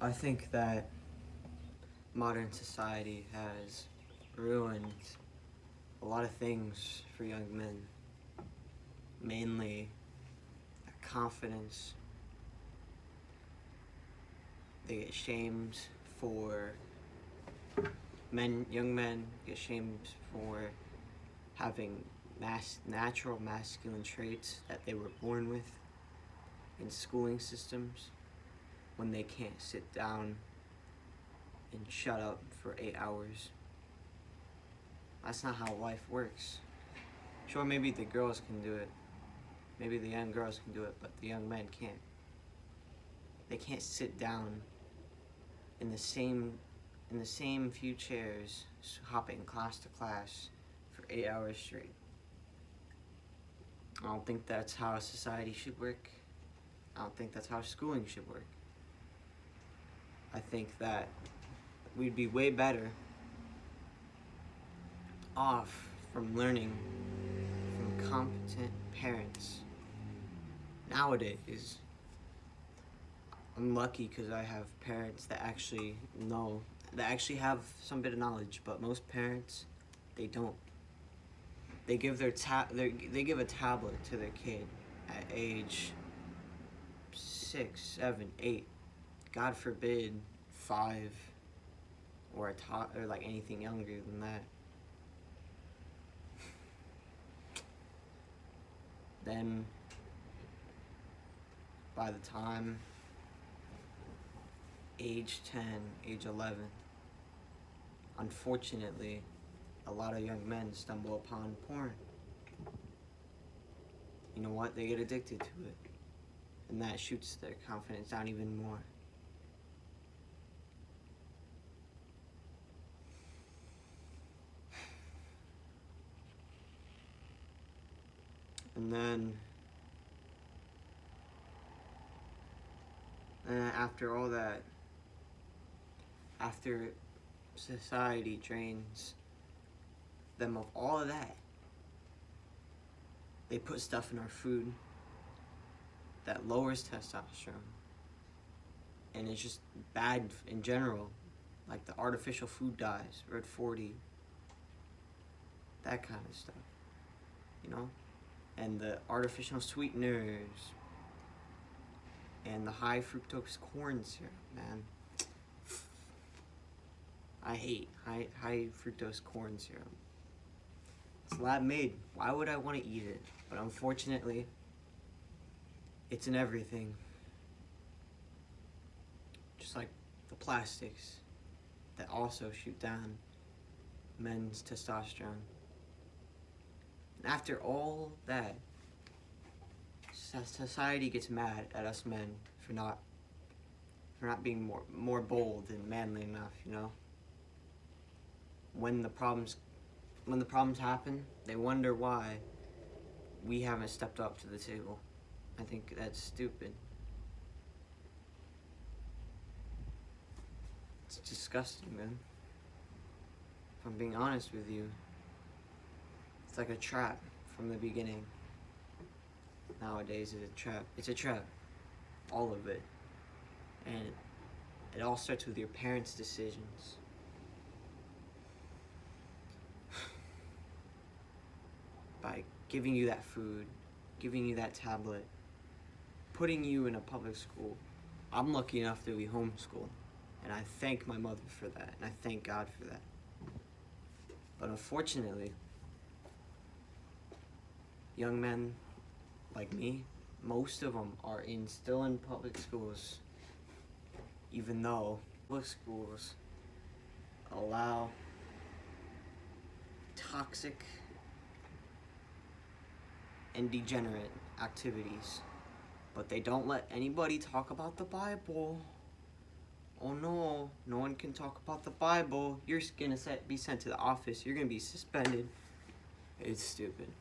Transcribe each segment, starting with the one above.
I think that modern society has ruined a lot of things for young men, mainly their confidence. They get shamed for young men get shamed for having natural masculine traits that they were born with in schooling systems when they can't sit down and shut up for 8 hours. That's not how life works. Sure, maybe the girls can do it. Maybe the young girls can do it, but the young men can't. They can't sit down in the same few chairs, hopping class to class for 8 hours straight. I don't think that's how society should work. I don't think that's how schooling should work. I think that we'd be way better off from learning from competent parents. Nowadays, I'm lucky because I have parents that actually know, that actually have some bit of knowledge, but most parents, they don't. They give they give a tablet to their kid at age 6, 7, 8. God forbid 5 or or like anything younger than that. Then by the time age 10, age 11, unfortunately, a lot of young men stumble upon porn. You know what? They get addicted to it. And that shoots their confidence down even more. And then after all that, after society drains them of all of that, they put stuff in our food that lowers testosterone. And it's just bad in general. Like the artificial food dyes, Red 40, that kind of stuff, you know? And the artificial sweeteners, and the high fructose corn syrup, man. I hate high fructose corn syrup. It's lab made. Why would I want to eat it? But unfortunately, it's in everything. Just like the plastics that also shoot down men's testosterone. And after all that, society gets mad at us men for not being more bold and manly enough, you know? When the problems happen, they wonder why we haven't stepped up to the table. I think that's stupid. It's disgusting, man. If I'm being honest with you, it's like a trap from the beginning. Nowadays, it's a trap. It's a trap. All of it. And it all starts with your parents' decisions. By giving you that food, giving you that tablet, putting you in a public school. I'm lucky enough to be homeschooled, and I thank my mother for that, and I thank God for that. But unfortunately, young men like me, most of them are still in public schools, even though public schools allow toxic and degenerate activities, but they don't let anybody talk about the Bible. Oh no, no one can talk about the Bible. You're gonna be sent to the office. You're gonna be suspended. It's stupid.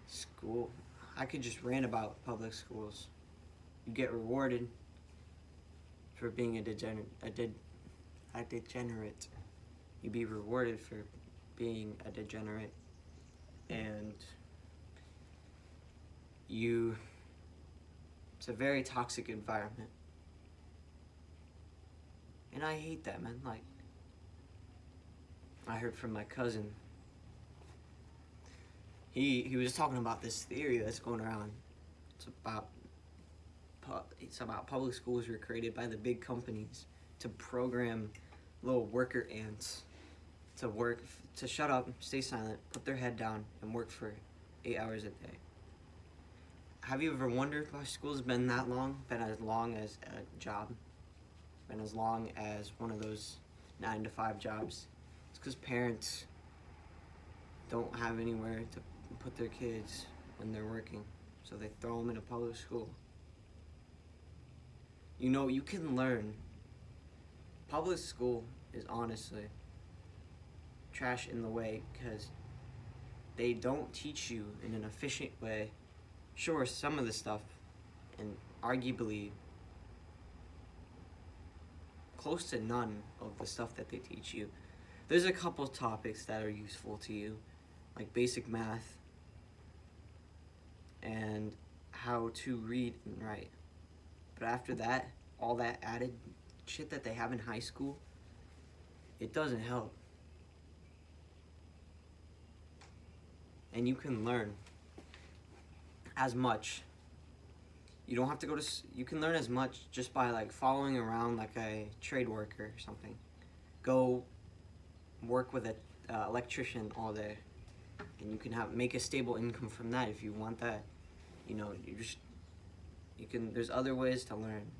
School. I could just rant about public schools. You get rewarded for being a degenerate. You'd be rewarded for being a degenerate, and you It's a very toxic environment. And I hate that, man. Like, I heard from my cousin. He was talking about this theory that's going around. It's about public schools were created by the big companies to program little worker ants to shut up, stay silent, put their head down, and work for 8 hours a day. Have you ever wondered why school's been that long? Been as long as a job? Been as long as one of those 9 to 5 jobs? It's because parents don't have anywhere to put their kids when they're working, so they throw them in a public school. You know, you can learn. Public school is honestly trash in the way because they don't teach you in an efficient way. Sure, some of the stuff, and arguably close to none of the stuff that they teach you. There's a couple topics that are useful to you, like basic math and how to read and write. But after that, all that added shit that they have in high school, it doesn't help. And you can learn as much. You don't have to you can learn as much just by like following around like a trade worker or something. Go work with an electrician all day, and you can make a stable income from that if you want that. You know, there's other ways to learn.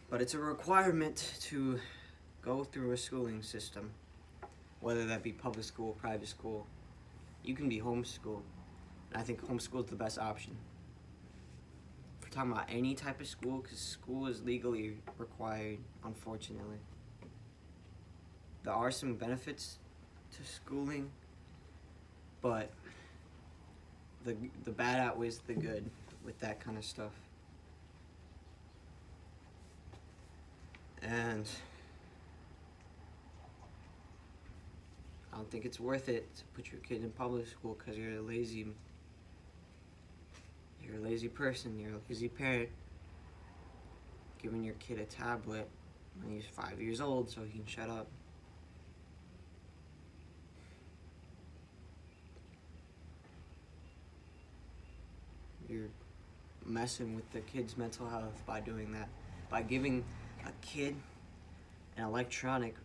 But it's a requirement to go through a schooling system, whether that be public school, private school. You can be homeschooled. And I think homeschool is the best option. If we're talking about any type of school, because school is legally required, unfortunately. There are some benefits to schooling, but the bad outweighs the good with that kind of stuff. And I don't think it's worth it to put your kid in public school because you're a lazy person, you're a lazy parent, giving your kid a tablet when he's 5 years old so he can shut up. You're messing with the kid's mental health by doing that, by giving a kid an electronic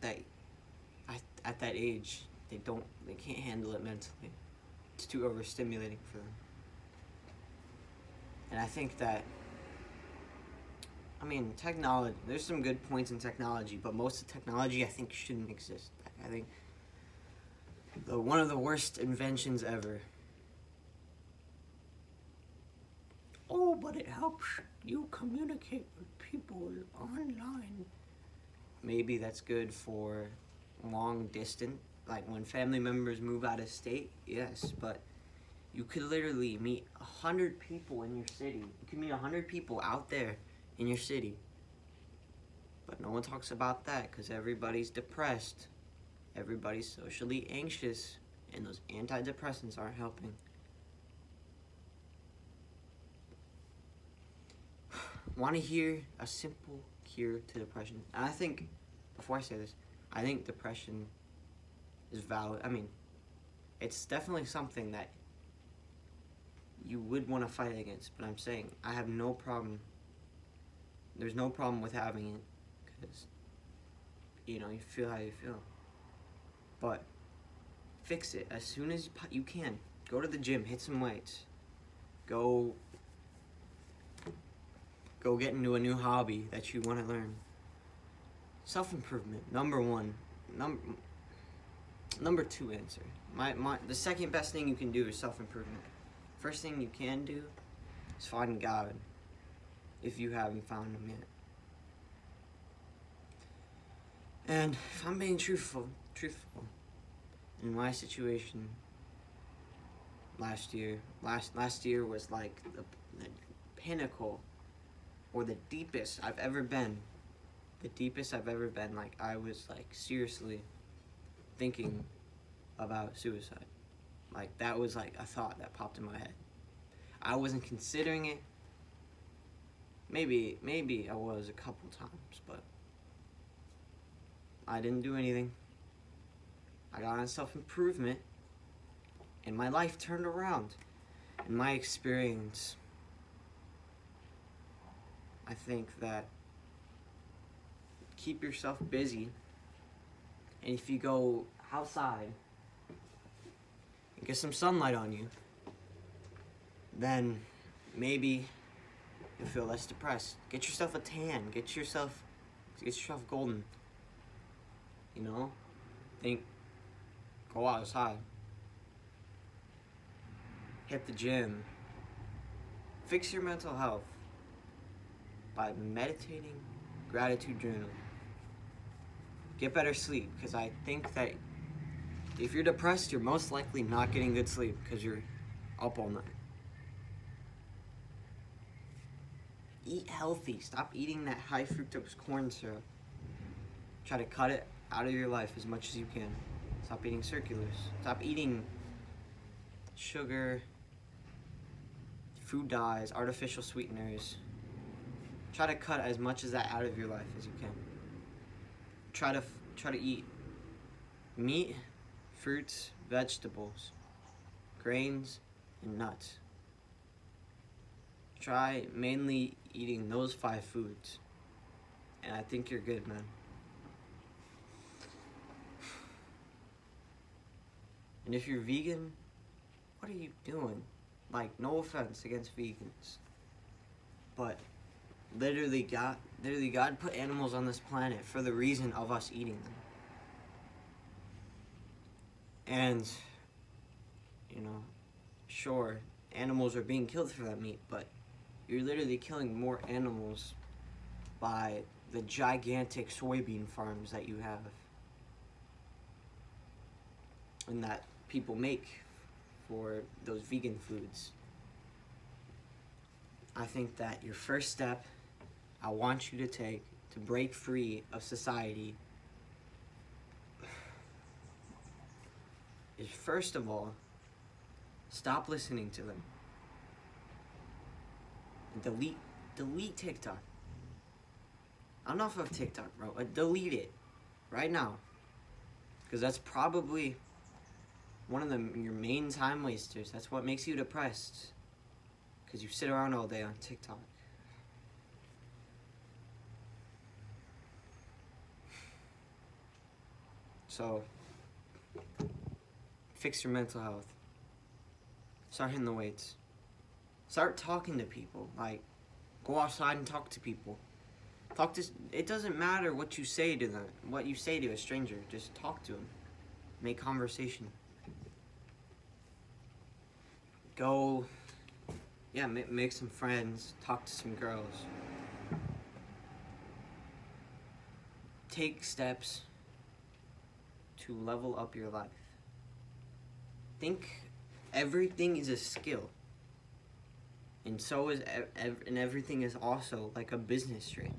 that at that age they can't handle it mentally. It's too overstimulating for them. And I think that, technology, there's some good points in technology, but most of technology I think shouldn't exist. I think one of the worst inventions ever. Oh, but it helps you communicate with people online. Maybe that's good for long distance, like when family members move out of state, yes, but you could literally meet 100 people in your city. You can meet 100 people out there in your city. But no one talks about that because everybody's depressed. Everybody's socially anxious, and those antidepressants aren't helping. Want to hear a simple cure to depression? And I think, before I say this, I think depression is valid. It's definitely something that you would want to fight against, but I'm saying I have no problem. There's no problem with having it because, you feel how you feel. But fix it as soon as you can. Go to the gym, hit some weights. Go get into a new hobby that you want to learn. Self-improvement, number one. Number two answer. The second best thing you can do is self-improvement. First thing you can do is find God, if you haven't found Him yet. And if I'm being truthful, in my situation last year was like the pinnacle, or the deepest I've ever been. The deepest I've ever been. Like, I was like seriously thinking about suicide. Like, that was like a thought that popped in my head. I wasn't considering it. Maybe I was a couple times, but I didn't do anything. I got on self-improvement, and my life turned around. In my experience, I think that keep yourself busy, and if you go outside and get some sunlight on you, then maybe you'll feel less depressed. Get yourself a tan. Get yourself golden. You know? Go outside. Hit the gym. Fix your mental health by meditating, gratitude journal. Get better sleep, because I think that if you're depressed, you're most likely not getting good sleep because you're up all night. Eat healthy. Stop eating that high fructose corn syrup. Try to cut it out of your life as much as you can. Stop eating circulars. Stop eating sugar, food dyes, artificial sweeteners. Try to cut as much of that out of your life as you can. Try to eat meat, fruits, vegetables, grains, and nuts. Try mainly eating those 5 foods, and I think you're good, man. And if you're vegan, what are you doing? Like, no offense against vegans, but literally God put animals on this planet for the reason of us eating them. And, sure, animals are being killed for that meat, but you're literally killing more animals by the gigantic soybean farms that you have and that people make for those vegan foods. I think that your first step I want you to take to break free of society is, first of all, stop listening to them. Delete TikTok. Enough of TikTok, bro. Delete it right now, because that's probably one of your main time wasters. That's what makes you depressed, because you sit around all day on TikTok. So, fix your mental health. Start hitting the weights. Start talking to people. Like, go outside and talk to people. It doesn't matter what you say to them, what you say to a stranger. Just talk to them. Make conversation. Go, make some friends. Talk to some girls. Take steps to level up your life. Think everything is a skill. And so is and everything is also like a business trade.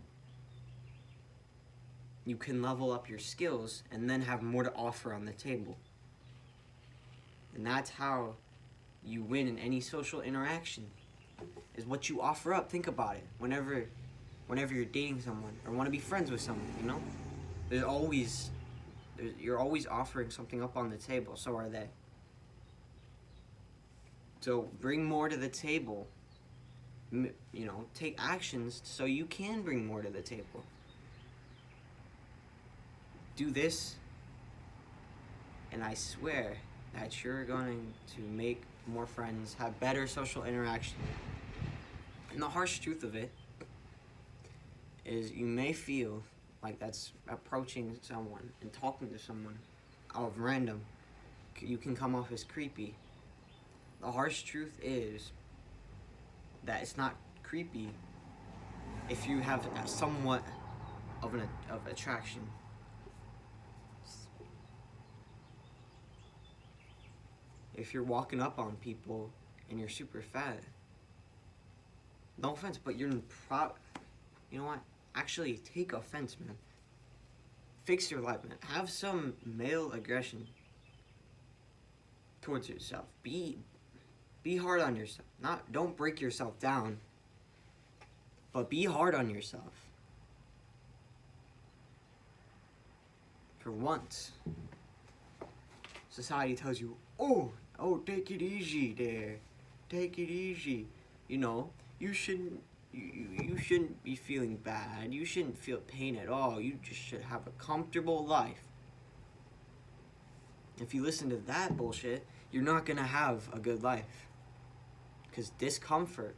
You can level up your skills and then have more to offer on the table. And that's how you win in any social interaction, is what you offer up. Think about it. Whenever you're dating someone or want to be friends with someone, you're always offering something up on the table. So are they. So bring more to the table. Take actions so you can bring more to the table. Do this, and I swear that you're going to make more friends, have better social interaction. And the harsh truth of it is you may feel like that's approaching someone and talking to someone out of random. You can come off as creepy. The harsh truth is that it's not creepy if you have somewhat of attraction. If you're walking up on people and you're super fat, no offense, but you know what? Actually, take offense, man. Fix your life, man. Have some male aggression towards yourself. Be hard on yourself. Don't break yourself down, but be hard on yourself. For once, society tells you, oh, take it easy there. Take it easy. You know, you shouldn't be feeling bad. You shouldn't feel pain at all. You just should have a comfortable life. If you listen to that bullshit, you're not gonna have a good life. Because discomfort,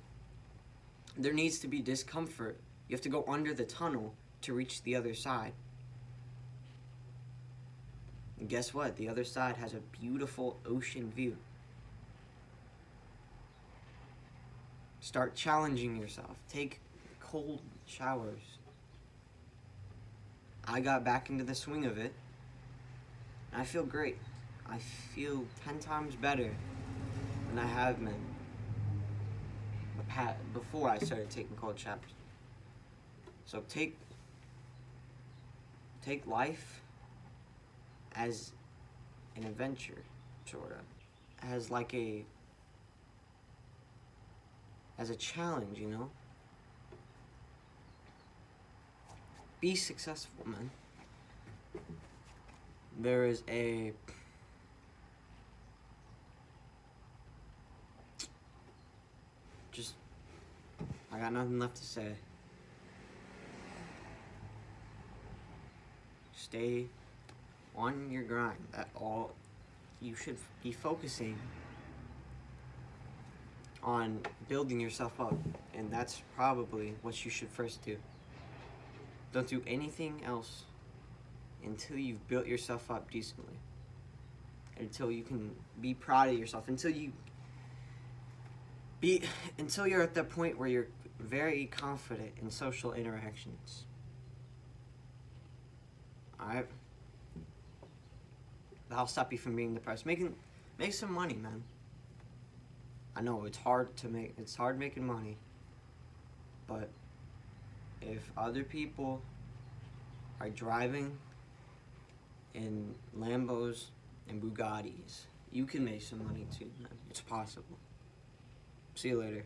there needs to be discomfort. You have to go under the tunnel to reach the other side. And guess what? The other side has a beautiful ocean view. Start challenging yourself. Take cold showers. I got back into the swing of it, and I feel great. I feel 10 times better than I have been before I started taking cold showers. So take life as an adventure, sort of, as a challenge, you know. Be successful, man. There is I got nothing left to say. Stay on your grind. That all you should be focusing on, building yourself up, and that's probably what you should first do. Don't do anything else until you've built yourself up decently, until you can be proud of yourself, until you're at the point where you're very confident in social interactions. Alright? That'll stop you from being depressed. Make some money, man. I know it's hard making money, but if other people are driving in Lambos and Bugattis, you can make some money too, man. It's possible. See you later.